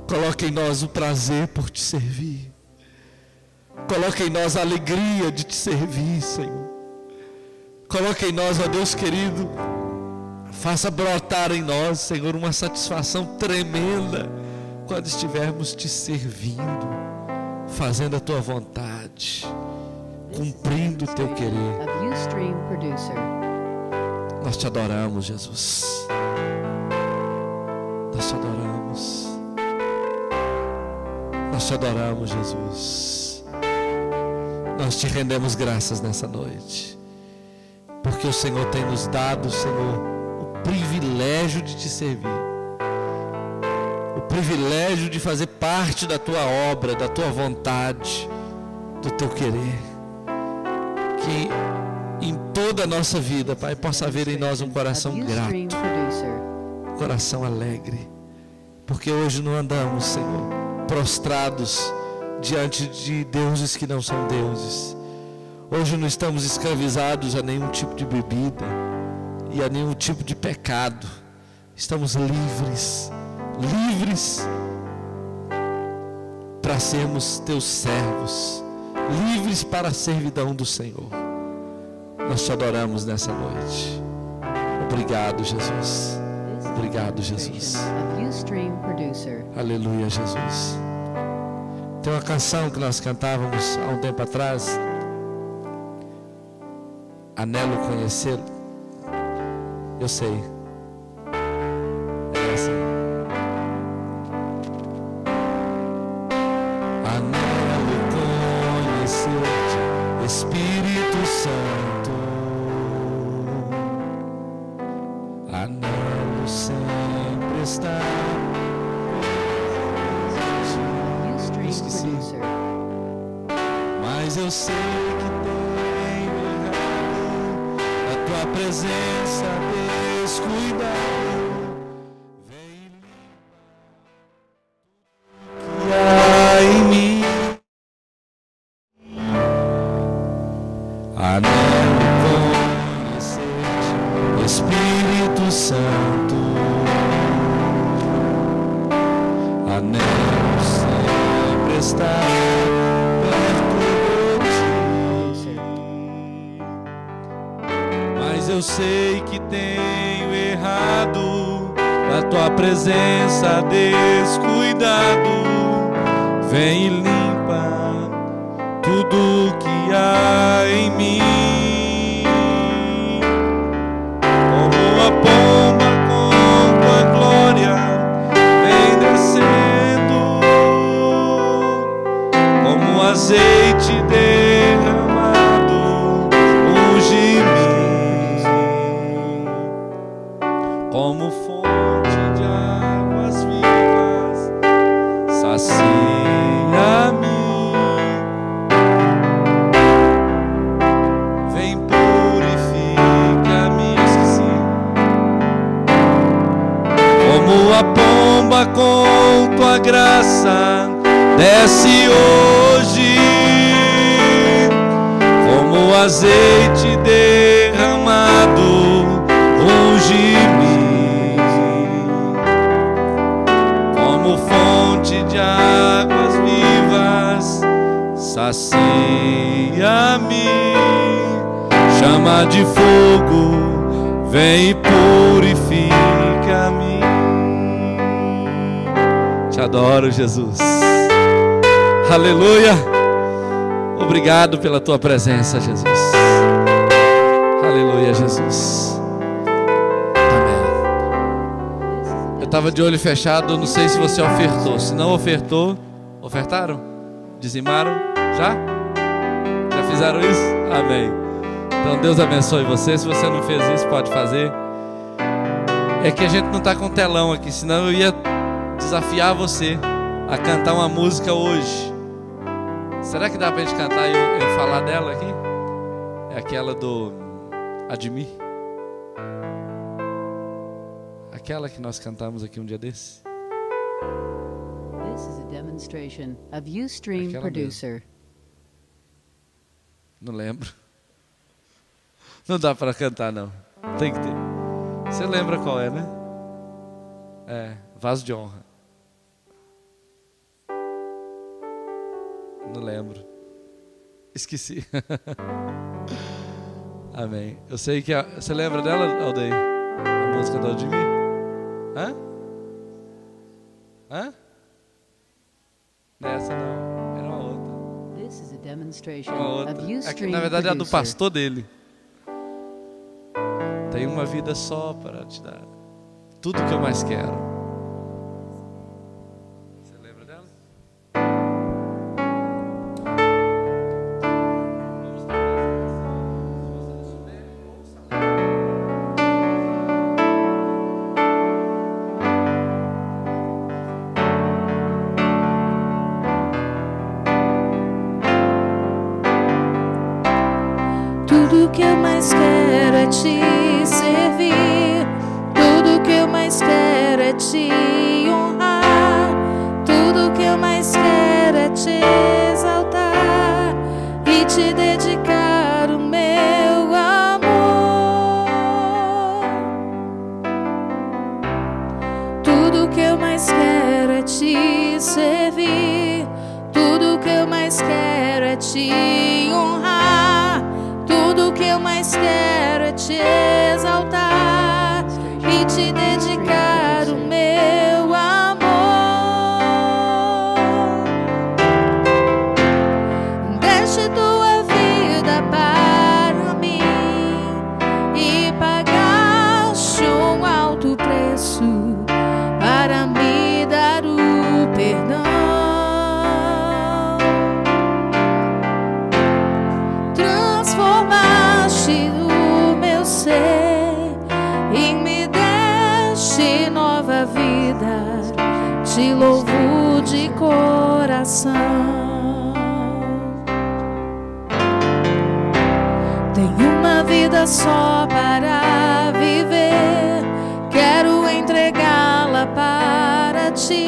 coloque em nós o prazer por te servir. Coloca em nós a alegria de te servir, Senhor. Coloca em nós, ó Deus querido, faça brotar em nós, Senhor, uma satisfação tremenda quando estivermos te servindo, fazendo a tua vontade, cumprindo o teu querer. Nós te adoramos, Jesus. Nós te adoramos. Nós te adoramos, Jesus. Nós te rendemos graças nessa noite, porque o Senhor tem nos dado, Senhor, o privilégio de te servir, o privilégio de fazer parte da tua obra, da tua vontade, do teu querer. Que em toda a nossa vida, Pai, possa haver em nós um coração grato, um coração alegre, porque hoje não andamos, Senhor, prostrados diante de deuses que não são deuses. Hoje não estamos escravizados a nenhum tipo de bebida e a nenhum tipo de pecado. Estamos livres, livres para sermos teus servos, livres para a servidão do Senhor. Nós te adoramos nessa noite. Obrigado, Jesus. Obrigado, Jesus. Aleluia, Jesus. Tem uma canção que nós cantávamos há um tempo atrás, Anelo Conhecê-lo. Eu sei. É essa. Anelo conhecer-te, Espírito Santo. Anelo sempre estar. Esqueci. Mas eu sei que tenho errado, a tua presença descuidado vem limpar o que há em mim. Anelo conhecer-te, Espírito Santo. Anelo sempre estar eu sei que tenho errado, da tua presença descuidado, vem e limpa tudo que há em mim. Como a pomba com tua glória vem descendo, como azeite derramado unge mim. Como fonte de águas vivas, sacia-me. Vem, purifica-me. Esqueci. Como a pomba com tua graça desce hoje, como azeite derramado unge-me. Fonte de águas vivas, sacia-me. Chama de fogo, vem e purifica-me. Te adoro, Jesus. Aleluia. Obrigado pela tua presença, Jesus. Aleluia, Jesus. Eu estava de olho fechado, não sei se você ofertou. Se não ofertou, ofertaram? Dizimaram? Já? Já fizeram isso? Amém. Então Deus abençoe você. Se você não fez isso, pode fazer. É que a gente não está com telão aqui, senão eu ia desafiar você a cantar uma música hoje. Será que dá pra gente cantar e eu falar dela aqui? É aquela do Admir. Aquela que nós cantamos aqui um dia desse. This is a demonstration of Ustream Producer. Não lembro. Não dá para cantar, não. Tem que ter. Você lembra qual é, né? É, Vaso de Honra. Não lembro. Esqueci. Amém. Eu sei que... Você lembra dela, Aldeia? A música do Aldemir? Hã? Hã? Nessa não. Era uma outra. This is a demonstration uma outra. Of Ustream Na verdade é a do producer. pastor dele. Tem uma vida só para te dar tudo que eu mais quero. Tudo que eu mais quero é te servir. Tudo que eu mais quero é te honrar. Tudo que eu mais quero é te exaltar e te dedicar o meu amor. Tudo que eu mais quero é te servir. Tudo que eu mais quero é te honrar. Tudo que eu mais quero é te exaltar e te dedicar o meu amor. Deste tua vida para mim e pagaste um alto preço para me dar o perdão. Transformaste o meu ser e me deste nova vida. Te louvo de coração. Tenho uma vida só para viver. Quero entregá-la para ti.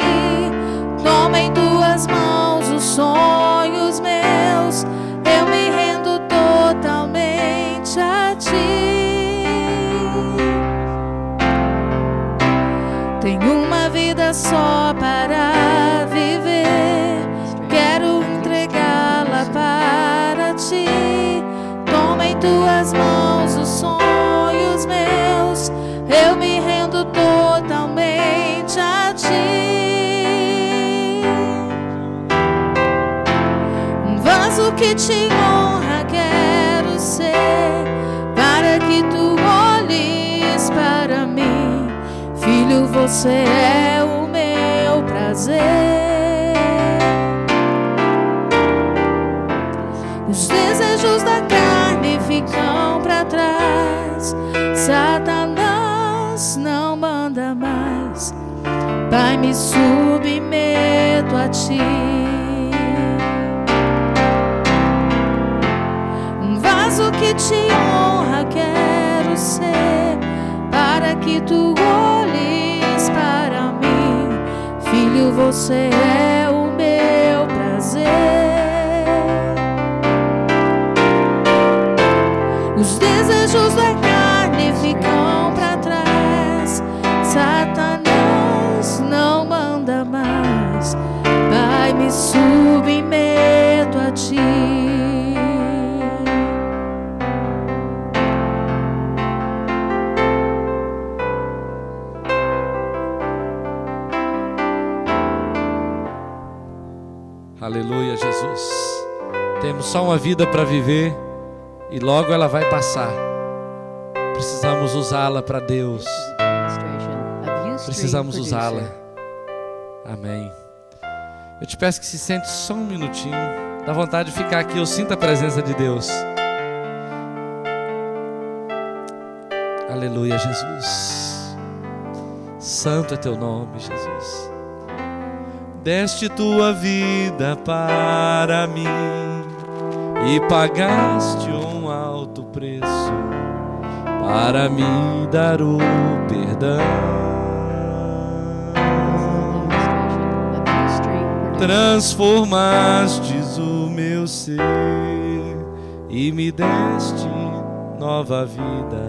Toma em tuas mãos os sonhos meus. Eu me rendo totalmente a ti. Tenho uma vida só para viver. Quero entregá-la para ti. Toma em tuas mãos os sonhos meus. Eu me rendo totalmente a ti. Um vaso que te honra quero ser, para que tu olhes para mim. Filho, você é o meu prazer. Os desejos da carne ficam para trás. Satanás não manda mais. Pai, me submeto a ti. Um vaso que te honra quero ser, para que tu olhes para mim. Filho, você é o meu prazer. Os desejos da carne ficam para trás. Satanás não manda mais. Pai, me submeto a ti. Aleluia, Jesus. Temos só uma vida para viver e logo ela vai passar. Precisamos usá-la para Deus. Precisamos usá-la. Amém. Eu te peço que se sente só um minutinho. Dá vontade de ficar aqui, eu sinto a presença de Deus. Aleluia, Jesus. Santo é teu nome, Jesus. Deste tua vida para mim e pagaste um alto preço para me dar o perdão. Transformastes o meu ser e me deste nova vida.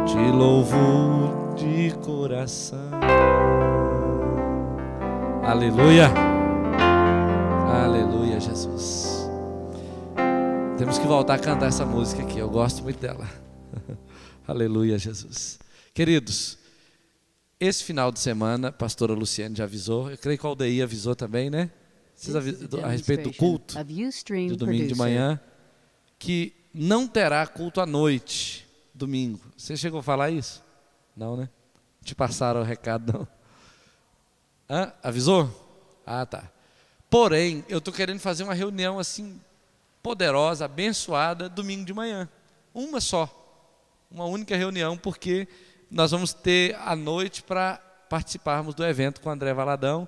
Te louvo de coração. Aleluia. Aleluia, Jesus. Temos que voltar a cantar essa música aqui, eu gosto muito dela. Aleluia, Jesus. Queridos, esse final de semana, a pastora Luciane já avisou, eu creio que o Aldeia avisou também, né? Vocês avisam a respeito do culto, do domingo de manhã, que não terá culto à noite, domingo. Você chegou a falar isso? Não, né? Te passaram o recado, não? Hã? Avisou? Ah, tá. Porém, eu estou querendo fazer uma reunião assim, poderosa, abençoada, domingo de manhã. Uma só. Uma única reunião, porque nós vamos ter a noite para participarmos do evento com o André Valadão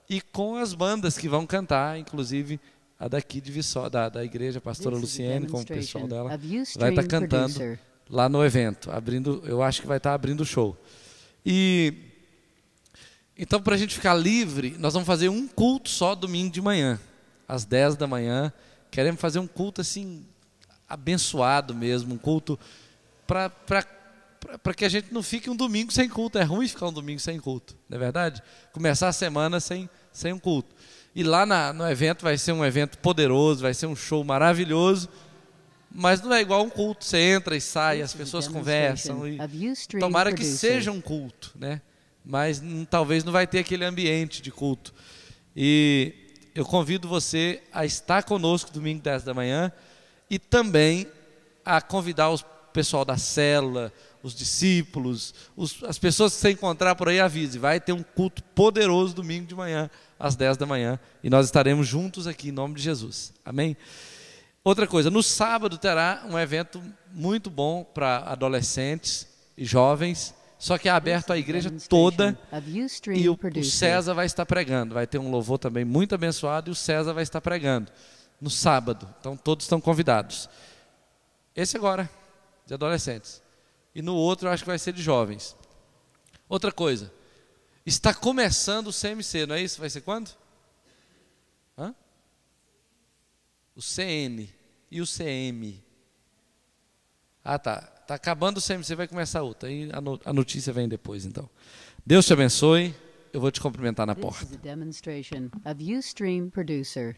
e com as bandas que vão cantar, inclusive a daqui de Viçosa, da igreja, a pastora Luciane, com o pessoal dela, vai estar cantando lá no evento, abrindo, eu acho que vai estar abrindo o show. E então, para a gente ficar livre, nós vamos fazer um culto só domingo de manhã, às 10 da manhã. Queremos fazer um culto assim, abençoado mesmo, um culto para que a gente não fique um domingo sem culto. É ruim ficar um domingo sem culto, não é verdade? Começar a semana sem um culto. E lá no evento vai ser um evento poderoso, vai ser um show maravilhoso, mas não é igual um culto. Você entra e sai, as pessoas conversam. E tomara que seja um culto, né? Mas talvez não vai ter aquele ambiente de culto. E eu convido você a estar conosco domingo 10 da manhã e também a convidar o pessoal da célula, os discípulos, as pessoas que você encontrar por aí, avise. Vai ter um culto poderoso domingo de manhã, às 10 da manhã, e nós estaremos juntos aqui em nome de Jesus. Amém? Outra coisa, no sábado terá um evento muito bom para adolescentes e jovens, só que é aberto à igreja toda, e o César vai estar pregando. Vai ter um louvor também muito abençoado, e o César vai estar pregando no sábado. Então todos estão convidados. Esse agora, de adolescentes. E no outro eu acho que vai ser de jovens. Outra coisa, está começando o CMC, não é isso? Vai ser quando? Hã? O CN e o CM. Ah, tá. Está acabando o CMC, vai começar outra. Aí a notícia vem depois, então. Deus te abençoe. Eu vou te cumprimentar na porta. This is a demonstration of Ustream Producer.